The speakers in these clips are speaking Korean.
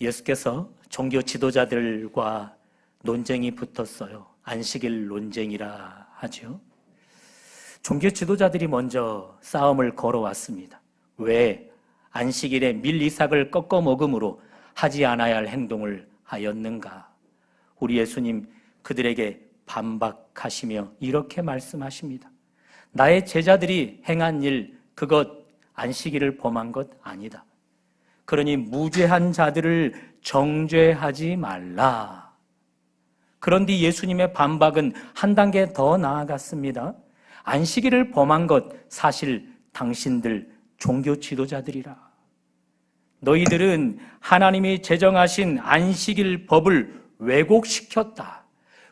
예수께서 종교 지도자들과 논쟁이 붙었어요. 안식일 논쟁이라 하죠. 종교 지도자들이 먼저 싸움을 걸어왔습니다. 왜 안식일에 밀이삭을 꺾어 먹음으로 하지 않아야 할 행동을 하였는가? 우리 예수님 그들에게 반박하시며 이렇게 말씀하십니다. 나의 제자들이 행한 일, 그것 안식일을 범한 것 아니다. 그러니 무죄한 자들을 정죄하지 말라. 그런데 예수님의 반박은 한 단계 더 나아갔습니다. 안식일을 범한 것 사실 당신들 종교 지도자들이라. 너희들은 하나님이 제정하신 안식일 법을 왜곡시켰다.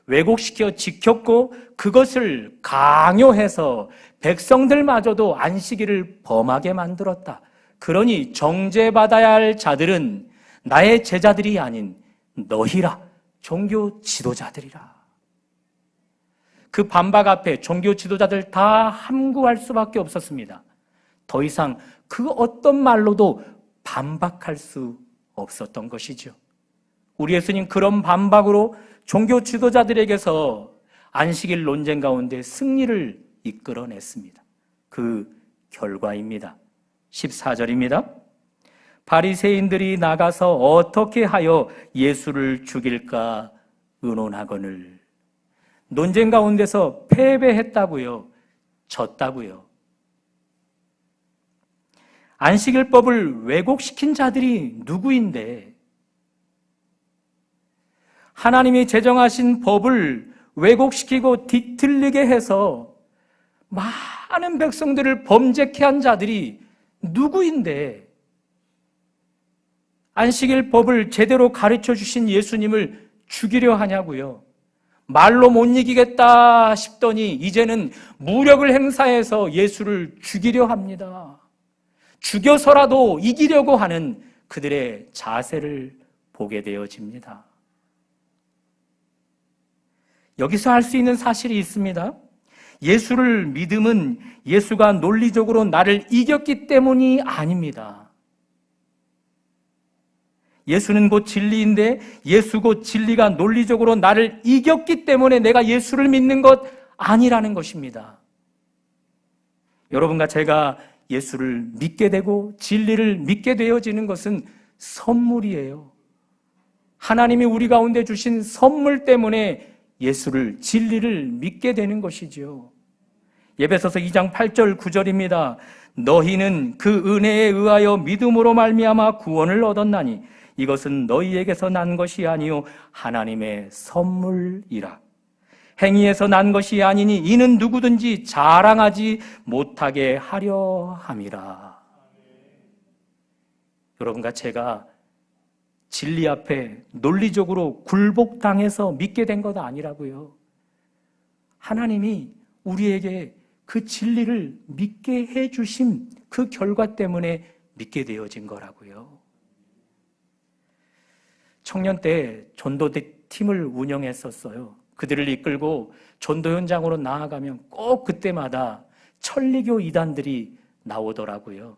왜곡시켜 지켰고 그것을 강요해서 백성들마저도 안식일을 범하게 만들었다. 그러니 정죄받아야 할 자들은 나의 제자들이 아닌 너희라, 종교 지도자들이라. 그 반박 앞에 종교 지도자들 다 함구할 수밖에 없었습니다. 더 이상 그 어떤 말로도 반박할 수 없었던 것이죠. 우리 예수님 그런 반박으로 종교 지도자들에게서 안식일 논쟁 가운데 승리를 이끌어냈습니다. 그 결과입니다. 14절입니다. 바리새인들이 나가서 어떻게 하여 예수를 죽일까 의논하거늘. 논쟁 가운데서 패배했다고요. 졌다고요. 안식일법을 왜곡시킨 자들이 누구인데 하나님이 제정하신 법을 왜곡시키고 뒤틀리게 해서 많은 백성들을 범죄케 한 자들이 누구인데 안식일 법을 제대로 가르쳐 주신 예수님을 죽이려 하냐고요. 말로 못 이기겠다 싶더니 이제는 무력을 행사해서 예수를 죽이려 합니다. 죽여서라도 이기려고 하는 그들의 자세를 보게 되어집니다. 여기서 알 수 있는 사실이 있습니다. 예수를 믿음은 예수가 논리적으로 나를 이겼기 때문이 아닙니다. 예수는 곧 진리인데 예수 곧 진리가 논리적으로 나를 이겼기 때문에 내가 예수를 믿는 것 아니라는 것입니다. 여러분과 제가 예수를 믿게 되고 진리를 믿게 되어지는 것은 선물이에요. 하나님이 우리 가운데 주신 선물 때문에 예수를, 진리를 믿게 되는 것이죠. 에베소서 2장 8절 9절입니다. 너희는 그 은혜에 의하여 믿음으로 말미암아 구원을 얻었나니 이것은 너희에게서 난 것이 아니요 하나님의 선물이라. 행위에서 난 것이 아니니 이는 누구든지 자랑하지 못하게 하려 함이라. 여러분과 제가 진리 앞에 논리적으로 굴복당해서 믿게 된 것 아니라고요. 하나님이 우리에게 그 진리를 믿게 해주신 그 결과 때문에 믿게 되어진 거라고요. 청년 때 전도대 팀을 운영했었어요. 그들을 이끌고 전도 현장으로 나아가면 꼭 그때마다 천리교 이단들이 나오더라고요.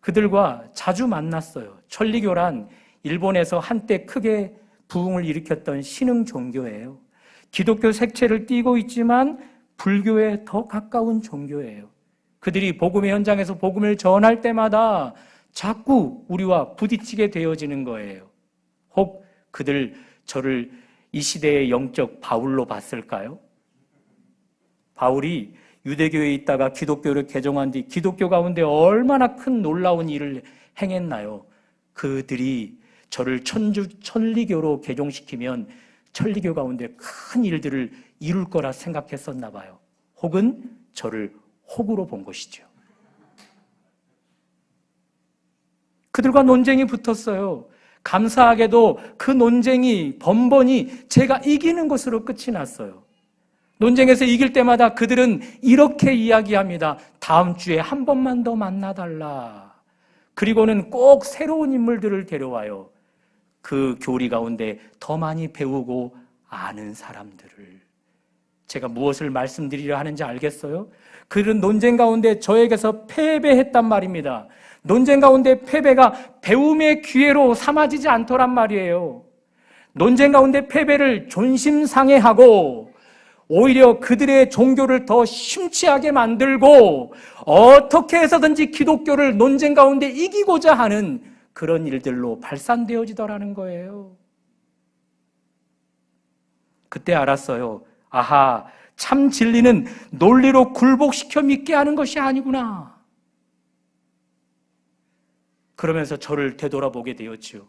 그들과 자주 만났어요. 천리교란 일본에서 한때 크게 부흥을 일으켰던 신흥 종교예요. 기독교 색채를 띠고 있지만 불교에 더 가까운 종교예요. 그들이 복음의 현장에서 복음을 전할 때마다 자꾸 우리와 부딪히게 되어지는 거예요. 혹 그들 저를 이 시대의 영적 바울로 봤을까요? 바울이 유대교에 있다가 기독교를 개종한 뒤 기독교 가운데 얼마나 큰 놀라운 일을 행했나요? 그들이 저를 천리교로 개종시키면 천리교 가운데 큰 일들을 이룰 거라 생각했었나 봐요. 혹은 저를 혹으로 본 것이죠. 그들과 논쟁이 붙었어요. 감사하게도 그 논쟁이 번번이 제가 이기는 것으로 끝이 났어요. 논쟁에서 이길 때마다 그들은 이렇게 이야기합니다. 다음 주에 한 번만 더 만나달라. 그리고는 꼭 새로운 인물들을 데려와요. 그 교리 가운데 더 많이 배우고 아는 사람들을. 제가 무엇을 말씀드리려 하는지 알겠어요? 그들은 논쟁 가운데 저에게서 패배했단 말입니다. 논쟁 가운데 패배가 배움의 기회로 삼아지지 않더란 말이에요. 논쟁 가운데 패배를 존심상해하고 오히려 그들의 종교를 더 심취하게 만들고 어떻게 해서든지 기독교를 논쟁 가운데 이기고자 하는 그런 일들로 발산되어지더라는 거예요. 그때 알았어요. 아하, 참 진리는 논리로 굴복시켜 믿게 하는 것이 아니구나. 그러면서 저를 되돌아보게 되었지요.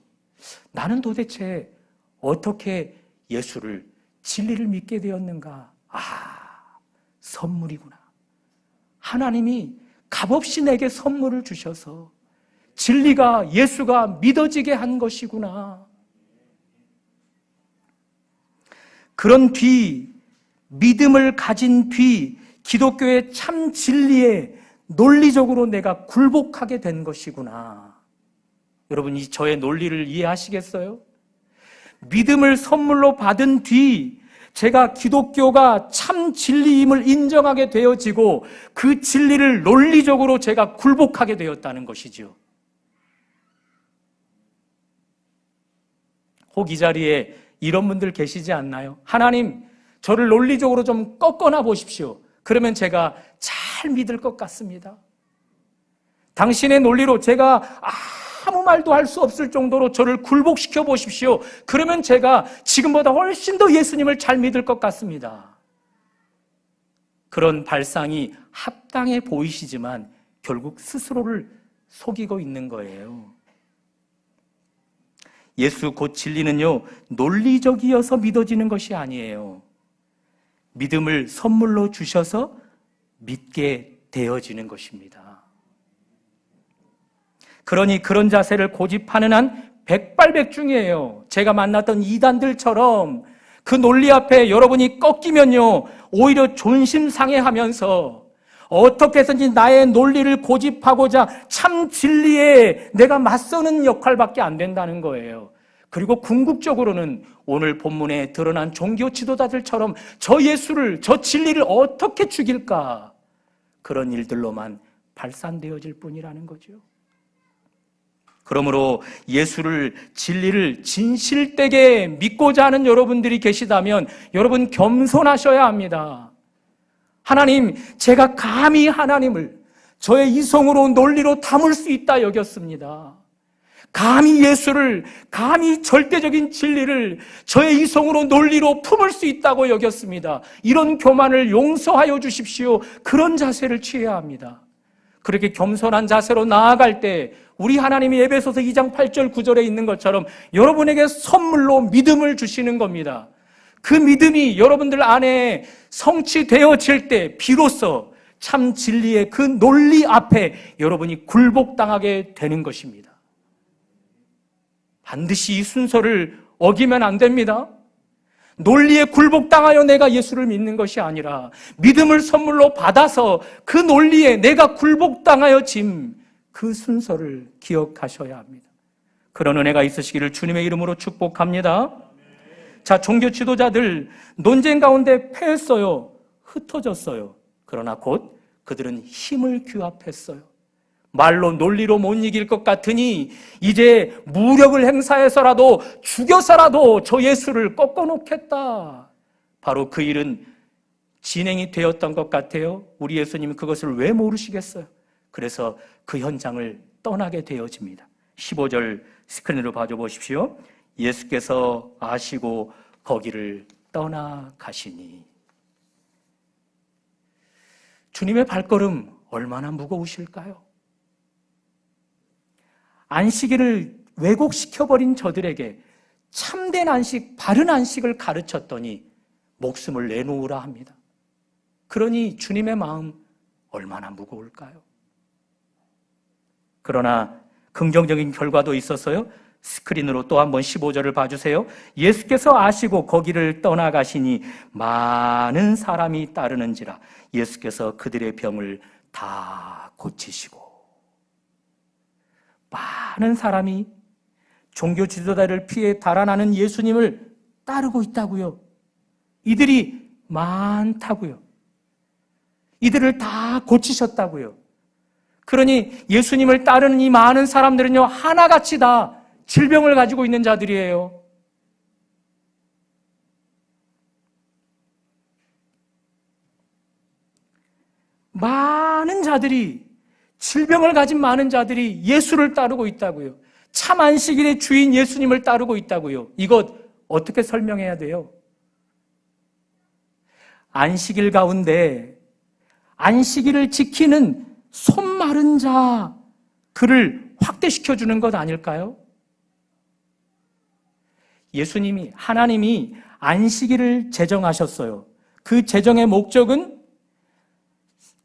나는 도대체 어떻게 예수를, 진리를 믿게 되었는가? 선물이구나. 하나님이 값없이 내게 선물을 주셔서 진리가, 예수가 믿어지게 한 것이구나. 그런 뒤, 믿음을 가진 뒤, 기독교의 참 진리에 논리적으로 내가 굴복하게 된 것이구나. 여러분, 이 저의 논리를 이해하시겠어요? 믿음을 선물로 받은 뒤 제가 기독교가 참 진리임을 인정하게 되어지고 그 진리를 논리적으로 제가 굴복하게 되었다는 것이죠. 혹 이 자리에 이런 분들 계시지 않나요? 하나님, 저를 논리적으로 좀 꺾어놔 보십시오. 그러면 제가 잘 믿을 것 같습니다. 당신의 논리로 제가 아무 말도 할 수 없을 정도로 저를 굴복시켜 보십시오. 그러면 제가 지금보다 훨씬 더 예수님을 잘 믿을 것 같습니다. 그런 발상이 합당해 보이시지만 결국 스스로를 속이고 있는 거예요. 예수 곧 진리는요, 논리적이어서 믿어지는 것이 아니에요. 믿음을 선물로 주셔서 믿게 되어지는 것입니다. 그러니 그런 자세를 고집하는 한 백발백중이에요. 제가 만났던 이단들처럼 그 논리 앞에 여러분이 꺾이면요, 오히려 존심상해하면서 어떻게 해서든지 나의 논리를 고집하고자 참 진리에 내가 맞서는 역할밖에 안 된다는 거예요. 그리고 궁극적으로는 오늘 본문에 드러난 종교 지도자들처럼 저 예수를, 저 진리를 어떻게 죽일까, 그런 일들로만 발산되어질 뿐이라는 거죠. 그러므로 예수를, 진리를 진실되게 믿고자 하는 여러분들이 계시다면 여러분 겸손하셔야 합니다. 하나님, 제가 감히 하나님을 저의 이성으로 논리로 담을 수 있다 여겼습니다. 감히 예수를, 감히 절대적인 진리를 저의 이성으로 논리로 품을 수 있다고 여겼습니다. 이런 교만을 용서하여 주십시오. 그런 자세를 취해야 합니다. 그렇게 겸손한 자세로 나아갈 때 우리 하나님이 에베소서 2장 8절 9절에 있는 것처럼 여러분에게 선물로 믿음을 주시는 겁니다. 그 믿음이 여러분들 안에 성취되어질 때 비로소 참 진리의 그 논리 앞에 여러분이 굴복당하게 되는 것입니다. 반드시 이 순서를 어기면 안 됩니다. 논리에 굴복당하여 내가 예수를 믿는 것이 아니라 믿음을 선물로 받아서 그 논리에 내가 굴복당하여 짐, 그 순서를 기억하셔야 합니다. 그런 은혜가 있으시기를 주님의 이름으로 축복합니다. 자, 종교 지도자들 논쟁 가운데 패했어요. 흩어졌어요. 그러나 곧 그들은 힘을 규합했어요. 말로 논리로 못 이길 것 같으니 이제 무력을 행사해서라도 죽여서라도 저 예수를 꺾어놓겠다. 바로 그 일은 진행이 되었던 것 같아요. 우리 예수님은 그것을 왜 모르시겠어요? 그래서 그 현장을 떠나게 되어집니다. 15절 스크린으로 봐줘 보십시오. 예수께서 아시고 거기를 떠나가시니. 주님의 발걸음 얼마나 무거우실까요? 안식일을 왜곡시켜버린 저들에게 참된 안식, 바른 안식을 가르쳤더니 목숨을 내놓으라 합니다. 그러니 주님의 마음 얼마나 무거울까요? 그러나 긍정적인 결과도 있었어요. 스크린으로 또 한번 15절을 봐주세요. 예수께서 아시고 거기를 떠나가시니 많은 사람이 따르는지라 예수께서 그들의 병을 다 고치시고. 많은 사람이 종교 지도자를 피해 달아나는 예수님을 따르고 있다고요. 이들이 많다고요. 이들을 다 고치셨다고요. 그러니 예수님을 따르는 이 많은 사람들은요, 하나같이 다 질병을 가지고 있는 자들이에요. 많은 자들이, 질병을 가진 많은 자들이 예수를 따르고 있다고요. 참 안식일의 주인 예수님을 따르고 있다고요. 이것 어떻게 설명해야 돼요? 안식일 가운데 안식일을 지키는 손 마른 자, 그를 확대시켜주는 것 아닐까요? 예수님이, 하나님이 안식일을 제정하셨어요. 그 제정의 목적은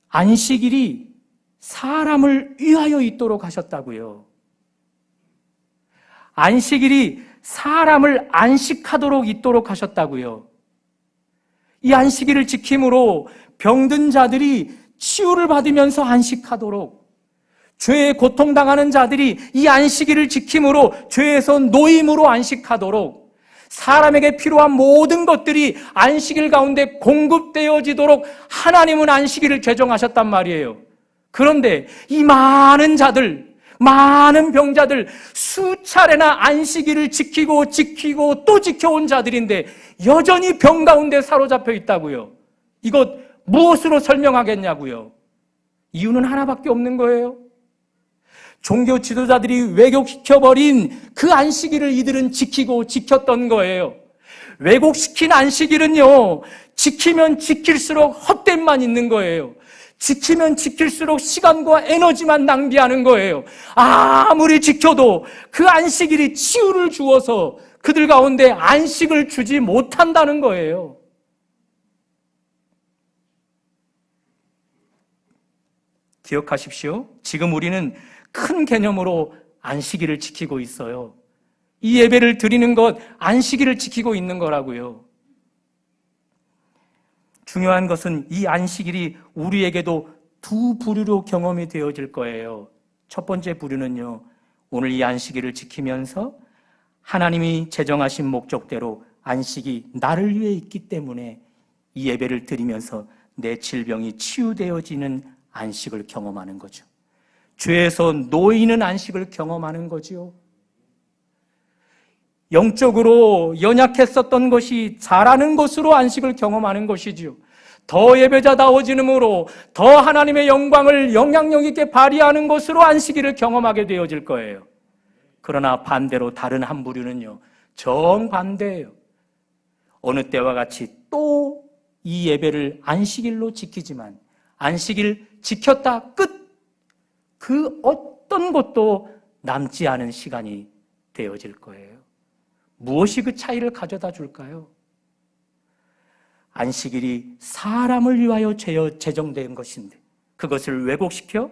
안식일이 사람을 위하여 있도록 하셨다고요. 안식일이 사람을 안식하도록 있도록 하셨다고요. 이 안식일을 지킴으로 병든 자들이 치유를 받으면서 안식하도록, 죄에 고통당하는 자들이 이 안식일을 지킴으로 죄에서 노임으로 안식하도록, 사람에게 필요한 모든 것들이 안식일 가운데 공급되어지도록 하나님은 안식일을 제정하셨단 말이에요. 그런데 이 많은 자들, 많은 병자들, 수차례나 안식일을 지키고 또 지켜온 자들인데 여전히 병 가운데 사로잡혀 있다고요. 이것 무엇으로 설명하겠냐고요? 이유는 하나밖에 없는 거예요. 종교 지도자들이 왜곡시켜버린 그 안식일을 이들은 지켰던 거예요. 왜곡시킨 안식일은요, 지키면 지킬수록 헛됨만 있는 거예요. 지키면 지킬수록 시간과 에너지만 낭비하는 거예요. 아무리 지켜도 그 안식일이 치유를 주어서 그들 가운데 안식을 주지 못한다는 거예요. 기억하십시오. 지금 우리는 큰 개념으로 안식일을 지키고 있어요. 이 예배를 드리는 것, 안식일을 지키고 있는 거라고요. 중요한 것은 이 안식일이 우리에게도 두 부류로 경험이 되어질 거예요. 첫 번째 부류는요, 오늘 이 안식일을 지키면서 하나님이 제정하신 목적대로 안식이 나를 위해 있기 때문에 이 예배를 드리면서 내 질병이 치유되어지는 안식을 경험하는 거죠. 죄에서 놓이는 안식을 경험하는 거지요. 영적으로 연약했었던 것이 자라는 것으로 안식을 경험하는 것이지요. 더 예배자다워지므로 더 하나님의 영광을 영향력 있게 발휘하는 것으로 안식일을 경험하게 되어질 거예요. 그러나 반대로 다른 한 부류는요, 정반대예요. 어느 때와 같이 또 이 예배를 안식일로 지키지만 안식일 지켰다 끝! 그 어떤 것도 남지 않은 시간이 되어질 거예요. 무엇이 그 차이를 가져다 줄까요? 안식일이 사람을 위하여 제정된 것인데 그것을 왜곡시켜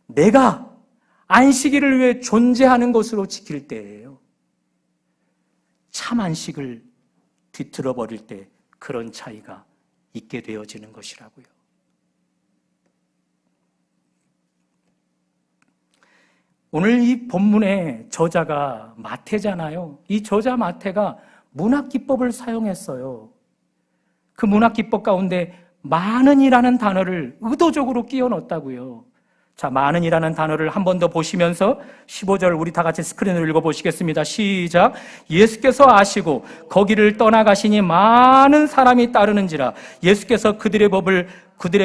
내가 안식일을 위해 존재하는 것으로 지킬 때예요. 참 안식을 뒤틀어 버릴 때 그런 차이가 있게 되어지는 것이라고요. 오늘 이 본문의 저자가 마태잖아요. 이 저자 마태가 문학기법을 사용했어요. 그 문학기법 가운데 많은이라는 단어를 의도적으로 끼워 넣었다고요. 자, 많은이라는 단어를 한 번 더 보시면서 15절 우리 다 같이 스크린으로 읽어보시겠습니다. 시작. 예수께서 아시고 거기를 떠나가시니 많은 사람이 따르는지라 예수께서 그들의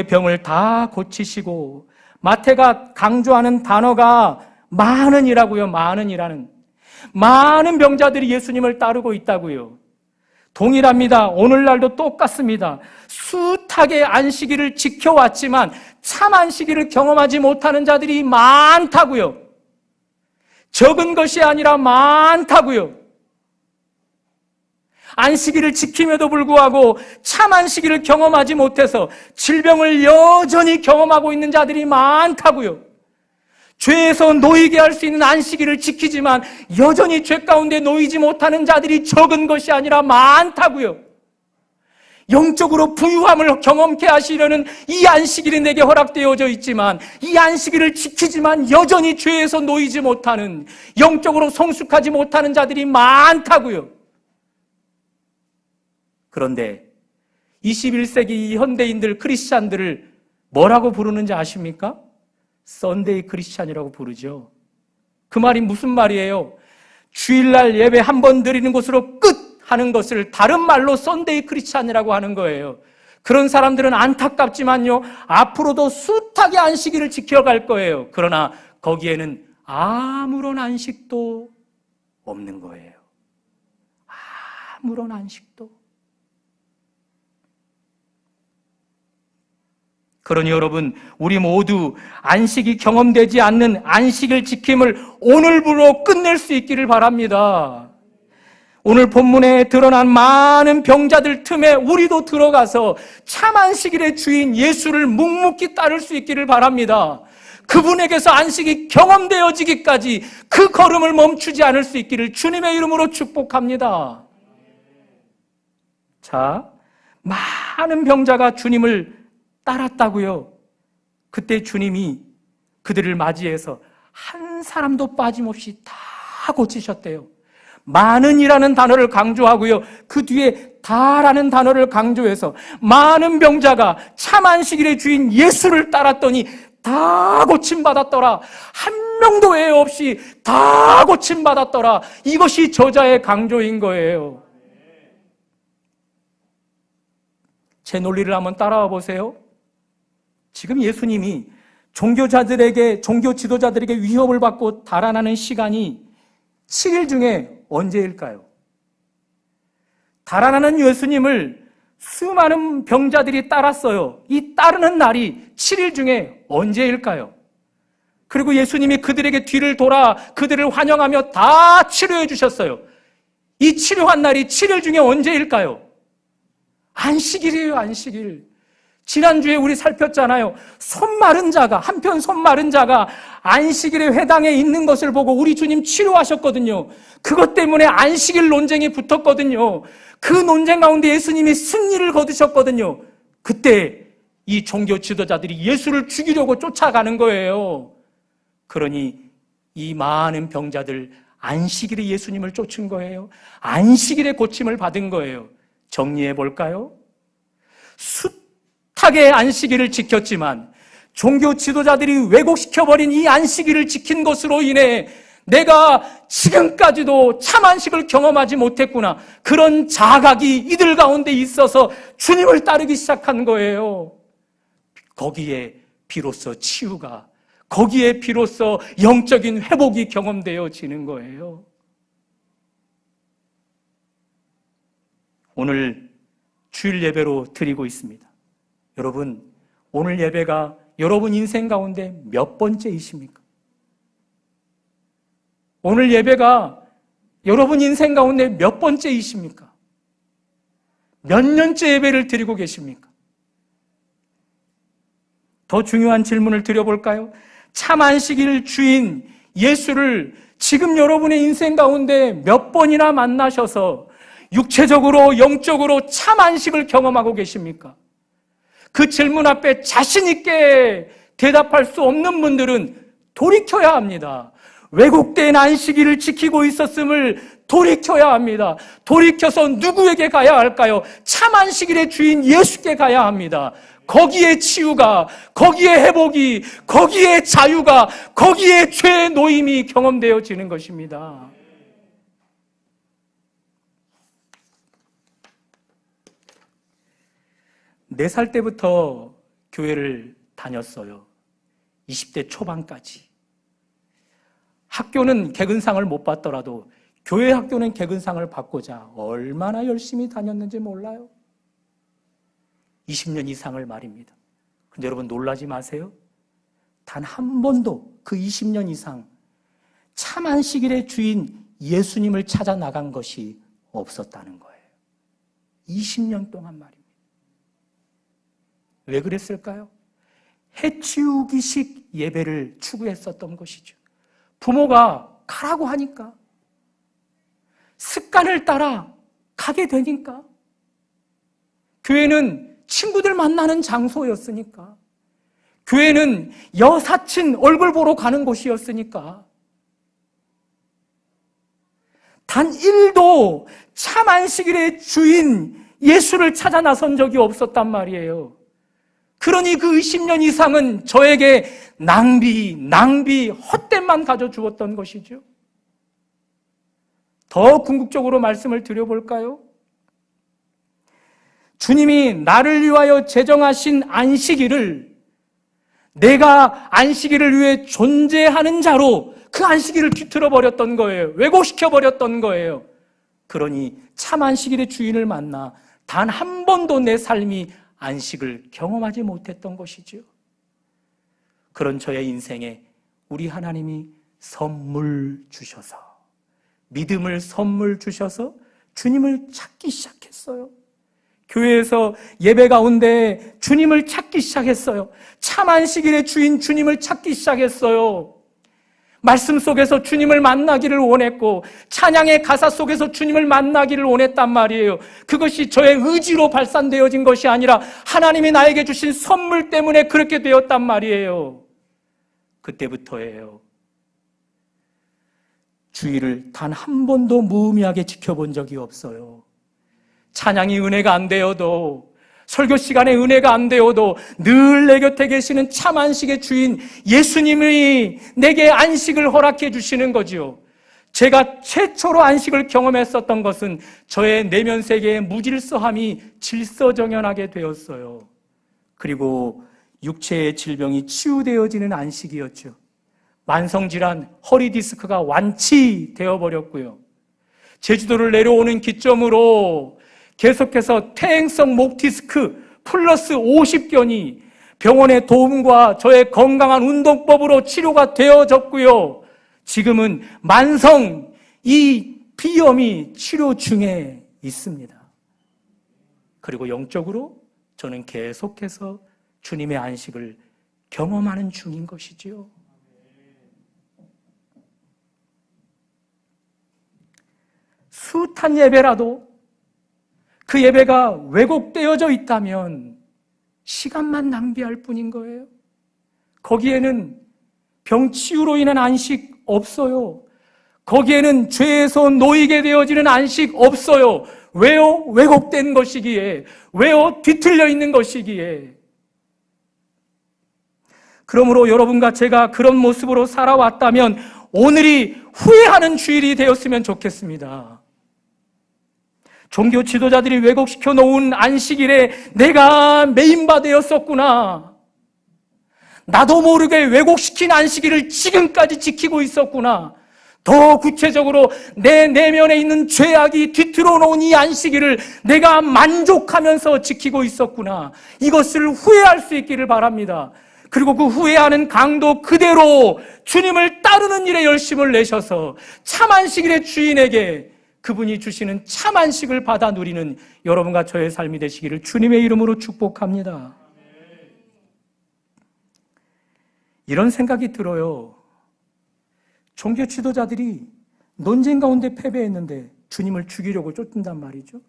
병을 다 고치시고. 마태가 강조하는 단어가 많은이라고요. 많은 병자들이 예수님을 따르고 있다고요. 동일합니다. 오늘날도 똑같습니다. 숱하게 안식일을 지켜왔지만 참 안식일을 경험하지 못하는 자들이 많다고요. 적은 것이 아니라 많다고요. 안식일을 지킴에도 불구하고 참 안식일을 경험하지 못해서 질병을 여전히 경험하고 있는 자들이 많다고요. 죄에서 놓이게 할 수 있는 안식일을 지키지만 여전히 죄 가운데 놓이지 못하는 자들이 적은 것이 아니라 많다고요. 영적으로 부유함을 경험케 하시려는 이 안식일이 내게 허락되어져 있지만 이 안식일을 지키지만 여전히 죄에서 놓이지 못하는, 영적으로 성숙하지 못하는 자들이 많다고요. 그런데 21세기 현대인들, 크리스찬들을 뭐라고 부르는지 아십니까? 썬데이 크리스찬이라고 부르죠. 그 말이 무슨 말이에요? 주일날 예배 한 번 드리는 것으로 끝 하는 것을 다른 말로 썬데이 크리스찬이라고 하는 거예요. 그런 사람들은 안타깝지만요, 앞으로도 숱하게 안식일을 지켜갈 거예요. 그러나 거기에는 아무런 안식도 없는 거예요. 아무런 안식도. 그러니 여러분, 우리 모두 안식이 경험되지 않는 안식일 지킴을 오늘부로 끝낼 수 있기를 바랍니다. 오늘 본문에 드러난 많은 병자들 틈에 우리도 들어가서 참 안식일의 주인 예수를 묵묵히 따를 수 있기를 바랍니다. 그분에게서 안식이 경험되어지기까지 그 걸음을 멈추지 않을 수 있기를 주님의 이름으로 축복합니다. 자, 많은 병자가 주님을 따랐다고요. 그때 주님이 그들을 맞이해서 한 사람도 빠짐없이 다 고치셨대요. 많은이라는 단어를 강조하고요, 그 뒤에 다라는 단어를 강조해서 많은 병자가 참 안식일의 주인 예수를 따랐더니 다 고침받았더라. 한 명도 외에 없이 다 고침받았더라. 이것이 저자의 강조인 거예요. 제 논리를 한번 따라와 보세요. 지금 예수님이 종교 지도자들에게 위협을 받고 달아나는 시간이 7일 중에 언제일까요? 달아나는 예수님을 수많은 병자들이 따랐어요. 이 따르는 날이 7일 중에 언제일까요? 그리고 예수님이 그들에게 뒤를 돌아 그들을 환영하며 다 치료해 주셨어요. 이 치료한 날이 7일 중에 언제일까요? 안식일이에요, 안식일. 지난주에 우리 살폈잖아요. 한편 손 마른 자가 안식일의 회당에 있는 것을 보고 우리 주님 치료하셨거든요. 그것 때문에 안식일 논쟁이 붙었거든요. 그 논쟁 가운데 예수님이 승리를 거두셨거든요. 그때 이 종교 지도자들이 예수를 죽이려고 쫓아가는 거예요. 그러니 이 많은 병자들 안식일에 예수님을 쫓은 거예요. 안식일에 고침을 받은 거예요. 정리해 볼까요? 숱하게 안식일을 지켰지만 종교 지도자들이 왜곡시켜버린 이 안식일을 지킨 것으로 인해 내가 지금까지도 참 안식을 경험하지 못했구나, 그런 자각이 이들 가운데 있어서 주님을 따르기 시작한 거예요. 거기에 비로소 치유가, 거기에 비로소 영적인 회복이 경험되어지는 거예요. 오늘 주일 예배로 드리고 있습니다. 여러분, 오늘 예배가 여러분 인생 가운데 몇 번째이십니까? 오늘 예배가 여러분 인생 가운데 몇 번째이십니까? 몇 년째 예배를 드리고 계십니까? 더 중요한 질문을 드려볼까요? 참 안식일 주인 예수를 지금 여러분의 인생 가운데 몇 번이나 만나셔서 육체적으로 영적으로 참 안식을 경험하고 계십니까? 그 질문 앞에 자신 있게 대답할 수 없는 분들은 돌이켜야 합니다. 왜곡된 안식일을 지키고 있었음을 돌이켜야 합니다. 돌이켜서 누구에게 가야 할까요? 참 안식일의 주인 예수께 가야 합니다. 거기에 치유가, 거기에 회복이, 거기에 자유가, 거기에 죄의 노임이 경험되어지는 것입니다. 네 살 때부터 교회를 다녔어요. 20대 초반까지. 학교는 개근상을 못 받더라도 교회 학교는 개근상을 받고자 얼마나 열심히 다녔는지 몰라요. 20년 이상을 말입니다. 근데 여러분 놀라지 마세요. 단 한 번도 그 20년 이상 참 안식일의 주인 예수님을 찾아 나간 것이 없었다는 거예요. 20년 동안 말입니다. 왜 그랬을까요? 해치우기식 예배를 추구했었던 것이죠. 부모가 가라고 하니까, 습관을 따라 가게 되니까, 교회는 친구들 만나는 장소였으니까, 교회는 여사친 얼굴 보러 가는 곳이었으니까, 단 1도 참 안식일의 주인 예수를 찾아 나선 적이 없었단 말이에요. 그러니 그 20년 이상은 저에게 낭비, 헛됨만 가져주었던 것이죠. 더 궁극적으로 말씀을 드려볼까요? 주님이 나를 위하여 제정하신 안식일을 내가 안식일을 위해 존재하는 자로 그 안식일을 뒤틀어 버렸던 거예요. 왜곡시켜 버렸던 거예요. 그러니 참 안식일의 주인을 만나 단 한 번도 내 삶이 안식을 경험하지 못했던 것이죠. 그런 저의 인생에 우리 하나님이 선물 주셔서, 믿음을 선물 주셔서 주님을 찾기 시작했어요. 교회에서 예배 가운데 주님을 찾기 시작했어요. 참 안식일의 주인 주님을 찾기 시작했어요. 말씀 속에서 주님을 만나기를 원했고 찬양의 가사 속에서 주님을 만나기를 원했단 말이에요. 그것이 저의 의지로 발산되어진 것이 아니라 하나님이 나에게 주신 선물 때문에 그렇게 되었단 말이에요. 그때부터예요. 주일을 단 한 번도 무의미하게 지켜본 적이 없어요. 찬양이 은혜가 안 되어도, 설교 시간에 은혜가 안 되어도 늘 내 곁에 계시는 참 안식의 주인 예수님이 내게 안식을 허락해 주시는 거지요. 제가 최초로 안식을 경험했었던 것은 저의 내면 세계의 무질서함이 질서정연하게 되었어요. 그리고 육체의 질병이 치유되어지는 안식이었죠. 만성질환, 허리디스크가 완치되어 버렸고요. 제주도를 내려오는 기점으로 계속해서 퇴행성 목디스크 플러스 50견이 병원의 도움과 저의 건강한 운동법으로 치료가 되어졌고요. 지금은 만성 이 비염이 치료 중에 있습니다. 그리고 영적으로 저는 계속해서 주님의 안식을 경험하는 중인 것이지요. 숱한 예배라도 그 예배가 왜곡되어져 있다면 시간만 낭비할 뿐인 거예요. 거기에는 병치유로 인한 안식 없어요. 거기에는 죄에서 놓이게 되어지는 안식 없어요. 왜요? 왜곡된 것이기에. 왜요? 뒤틀려 있는 것이기에. 그러므로 여러분과 제가 그런 모습으로 살아왔다면 오늘이 후회하는 주일이 되었으면 좋겠습니다. 종교 지도자들이 왜곡시켜 놓은 안식일에 내가 메인바 되었었구나. 나도 모르게 왜곡시킨 안식일을 지금까지 지키고 있었구나. 더 구체적으로 내 내면에 있는 죄악이 뒤틀어 놓은 이 안식일을 내가 만족하면서 지키고 있었구나. 이것을 후회할 수 있기를 바랍니다. 그리고 그 후회하는 강도 그대로 주님을 따르는 일에 열심을 내셔서 참 안식일의 주인에게 그분이 주시는 참 안식을 받아 누리는 여러분과 저의 삶이 되시기를 주님의 이름으로 축복합니다. 이런 생각이 들어요. 종교 지도자들이 논쟁 가운데 패배했는데 주님을 죽이려고 쫓는단 말이죠.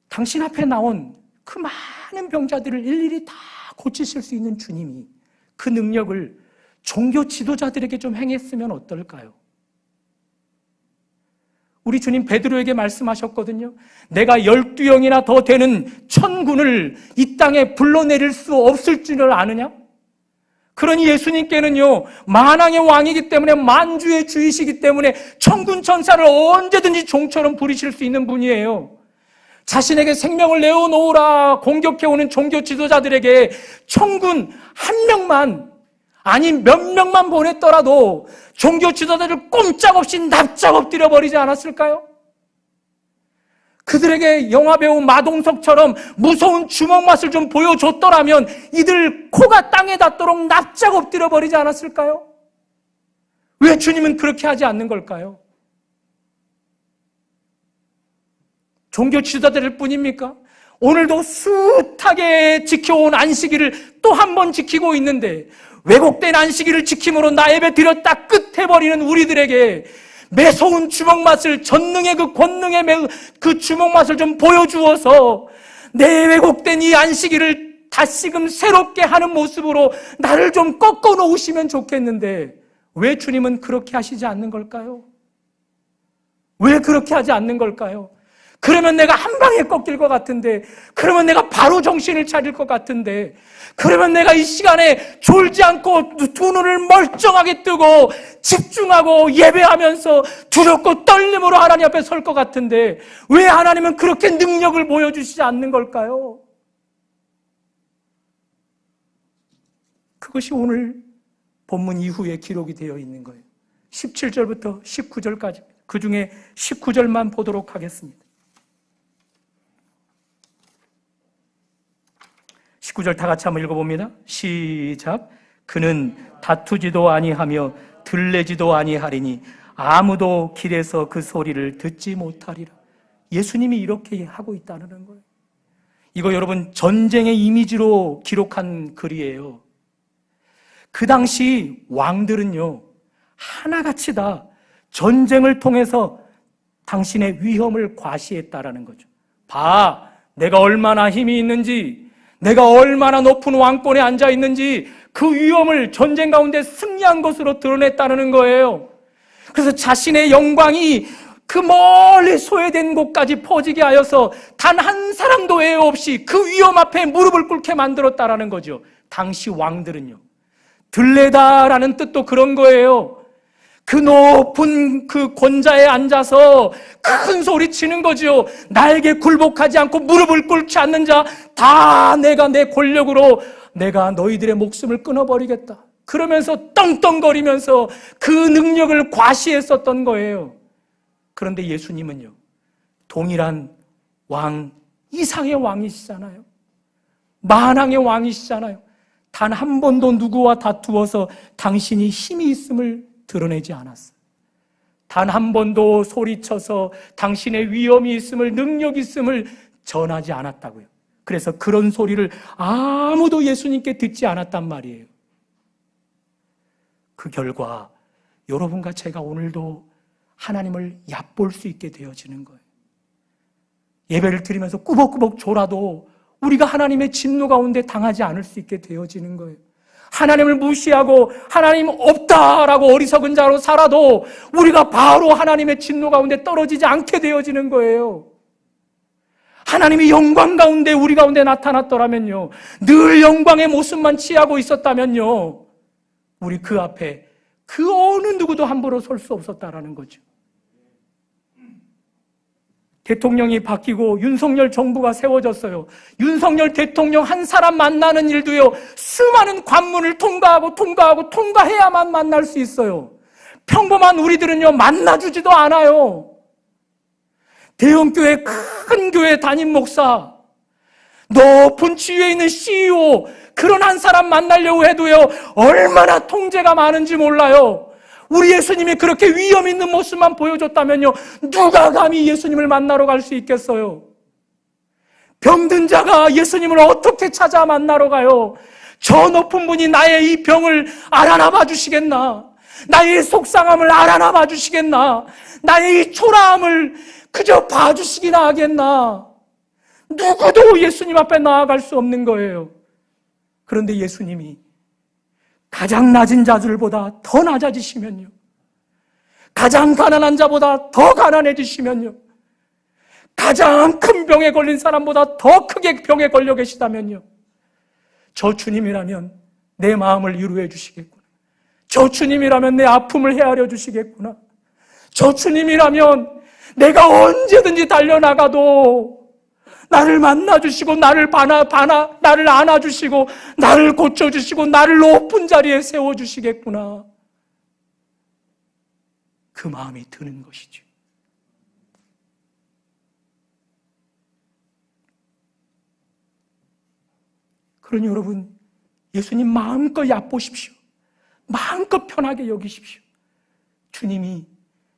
당신 앞에 나온 그 많은 병자들을 일일이 다 고치실 수 있는 주님이 그 능력을 종교 지도자들에게 좀 행했으면 어떨까요? 우리 주님 베드로에게 말씀하셨거든요. 내가 12영이나 더 되는 천군을 이 땅에 불러내릴 수 없을 줄을 아느냐? 그러니 예수님께는요, 만왕의 왕이기 때문에 만주의 주이시기 때문에 천군 천사를 언제든지 종처럼 부리실 수 있는 분이에요. 자신에게 생명을 내어놓으라 공격해오는 종교 지도자들에게 천군 한 명만, 아니 몇 명만 보냈더라도 종교 지도자들을 꼼짝없이 납작 엎드려 버리지 않았을까요? 그들에게 영화배우 마동석처럼 무서운 주먹맛을 좀 보여줬더라면 이들 코가 땅에 닿도록 납작 엎드려 버리지 않았을까요? 왜 주님은 그렇게 하지 않는 걸까요? 종교 지도자들 뿐입니까? 오늘도 숱하게 지켜온 안식일을 또 한 번 지키고 있는데 왜곡된 안식일을 지킴으로 나 예배 드렸다 끝해버리는 우리들에게 매서운 주먹맛을, 전능의 그 권능의 그 주먹맛을 좀 보여주어서 내 왜곡된 이 안식일을 다시금 새롭게 하는 모습으로 나를 좀 꺾어 놓으시면 좋겠는데 왜 주님은 그렇게 하시지 않는 걸까요? 왜 그렇게 하지 않는 걸까요? 그러면 내가 한 방에 꺾일 것 같은데, 그러면 내가 바로 정신을 차릴 것 같은데, 그러면 내가 이 시간에 졸지 않고 두 눈을 멀쩡하게 뜨고 집중하고 예배하면서 두렵고 떨림으로 하나님 앞에 설 것 같은데, 왜 하나님은 그렇게 능력을 보여주시지 않는 걸까요? 그것이 오늘 본문 이후에 기록이 되어 있는 거예요. 17절부터 19절까지. 그 중에 19절만 보도록 하겠습니다. 19절 다 같이 한번 읽어봅니다. 시작. 그는 다투지도 아니하며 들레지도 아니하리니 아무도 길에서 그 소리를 듣지 못하리라. 예수님이 이렇게 하고 있다는 거예요. 이거 여러분 전쟁의 이미지로 기록한 글이에요. 그 당시 왕들은요, 하나같이 다 전쟁을 통해서 당신의 위험을 과시했다라는 거죠. 봐, 내가 얼마나 힘이 있는지, 내가 얼마나 높은 왕권에 앉아 있는지 그 위험을 전쟁 가운데 승리한 것으로 드러냈다는 거예요. 그래서 자신의 영광이 그 멀리 소외된 곳까지 퍼지게 하여서 단 한 사람도 예외 없이 그 위험 앞에 무릎을 꿇게 만들었다라는 거죠. 당시 왕들은요. 들레다라는 뜻도 그런 거예요. 그 높은 그 권자에 앉아서 큰 소리 치는 거죠. 나에게 굴복하지 않고 무릎을 꿇지 않는 자 다 내가 내 권력으로 내가 너희들의 목숨을 끊어버리겠다. 그러면서 떵떵거리면서 그 능력을 과시했었던 거예요. 그런데 예수님은요, 동일한 왕 이상의 왕이시잖아요. 만왕의 왕이시잖아요. 단 한 번도 누구와 다투어서 당신이 힘이 있음을 드러내지 않았어요. 단 한 번도 소리쳐서 당신의 위엄이 있음을, 능력이 있음을 전하지 않았다고요. 그래서 그런 소리를 아무도 예수님께 듣지 않았단 말이에요. 그 결과 여러분과 제가 오늘도 하나님을 얕볼 수 있게 되어지는 거예요. 예배를 드리면서 꾸벅꾸벅 졸아도 우리가 하나님의 진노 가운데 당하지 않을 수 있게 되어지는 거예요. 하나님을 무시하고 하나님 없다라고 어리석은 자로 살아도 우리가 바로 하나님의 진노 가운데 떨어지지 않게 되어지는 거예요. 하나님이 영광 가운데 우리 가운데 나타났더라면요, 늘 영광의 모습만 취하고 있었다면요, 우리 그 앞에 그 어느 누구도 함부로 설 수 없었다라는 거죠. 대통령이 바뀌고 윤석열 정부가 세워졌어요. 윤석열 대통령 한 사람 만나는 일도요, 수많은 관문을 통과해야만 만날 수 있어요. 평범한 우리들은요, 만나주지도 않아요. 대형교회, 큰 교회 담임 목사, 높은 지위에 있는 CEO, 그런 한 사람 만나려고 해도요, 얼마나 통제가 많은지 몰라요. 우리 예수님이 그렇게 위험 있는 모습만 보여줬다면요, 누가 감히 예수님을 만나러 갈 수 있겠어요? 병든 자가 예수님을 어떻게 찾아 만나러 가요? 저 높은 분이 나의 이 병을 알아나 봐 주시겠나? 나의 속상함을 알아나 봐 주시겠나? 나의 이 초라함을 그저 봐주시기나 하겠나? 누구도 예수님 앞에 나아갈 수 없는 거예요. 그런데 예수님이 가장 낮은 자들보다 더 낮아지시면요, 가장 가난한 자보다 더 가난해지시면요, 가장 큰 병에 걸린 사람보다 더 크게 병에 걸려 계시다면요, 저 주님이라면 내 마음을 위로해 주시겠구나. 저 주님이라면 내 아픔을 헤아려 주시겠구나. 저 주님이라면 내가 언제든지 달려나가도 나를 만나주시고 나를 안아주시고 나를 고쳐주시고 나를 높은 자리에 세워주시겠구나. 그 마음이 드는 것이죠. 그러니 여러분, 예수님 마음껏 얕보십시오. 마음껏 편하게 여기십시오. 주님이,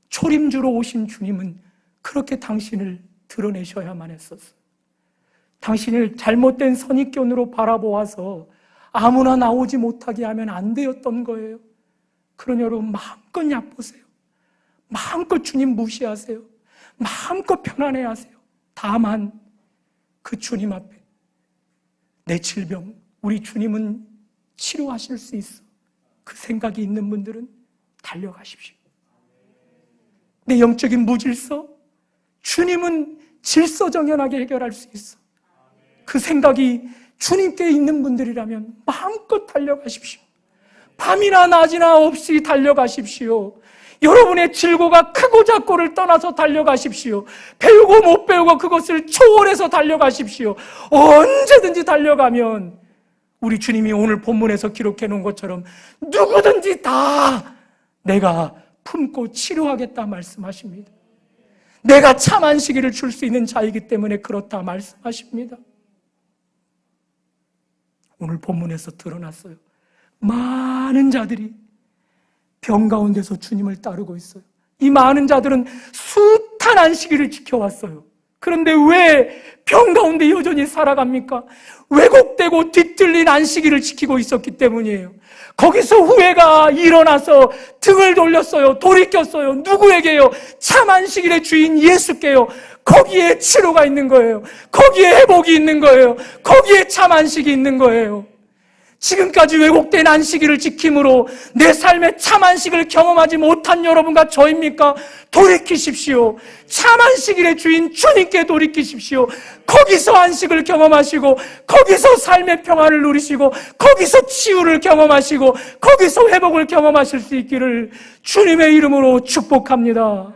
초림주로 오신 주님은 그렇게 당신을 드러내셔야만 했었어요. 당신을 잘못된 선입견으로 바라보아서 아무나 나오지 못하게 하면 안 되었던 거예요. 그러니 여러분, 마음껏 얕보세요. 마음껏 주님 무시하세요. 마음껏 편안해하세요. 다만 그 주님 앞에 내 질병, 우리 주님은 치료하실 수 있어, 그 생각이 있는 분들은 달려가십시오. 내 영적인 무질서, 주님은 질서정연하게 해결할 수 있어. 그 생각이 주님께 있는 분들이라면 마음껏 달려가십시오. 밤이나 낮이나 없이 달려가십시오. 여러분의 질고가 크고 작고를 떠나서 달려가십시오. 배우고 못 배우고 그것을 초월해서 달려가십시오. 언제든지 달려가면 우리 주님이 오늘 본문에서 기록해 놓은 것처럼 누구든지 다 내가 품고 치료하겠다 말씀하십니다. 내가 참 안식일을 줄 수 있는 자이기 때문에 그렇다 말씀하십니다. 오늘 본문에서 드러났어요. 많은 자들이 병 가운데서 주님을 따르고 있어요. 이 많은 자들은 숱한 안식일을 지켜왔어요. 그런데 왜 병 가운데 여전히 살아갑니까? 왜곡되고 뒤틀린 안식일을 지키고 있었기 때문이에요. 거기서 후회가 일어나서 등을 돌렸어요. 돌이켰어요. 누구에게요? 참 안식일의 주인 예수께요. 거기에 치료가 있는 거예요. 거기에 회복이 있는 거예요. 거기에 참 안식이 있는 거예요. 지금까지 왜곡된 안식일을 지킴으로 내 삶의 참 안식을 경험하지 못한 여러분과 저입니까? 돌이키십시오. 참 안식일의 주인 주님께 돌이키십시오. 거기서 안식을 경험하시고 거기서 삶의 평안을 누리시고 거기서 치유를 경험하시고 거기서 회복을 경험하실 수 있기를 주님의 이름으로 축복합니다.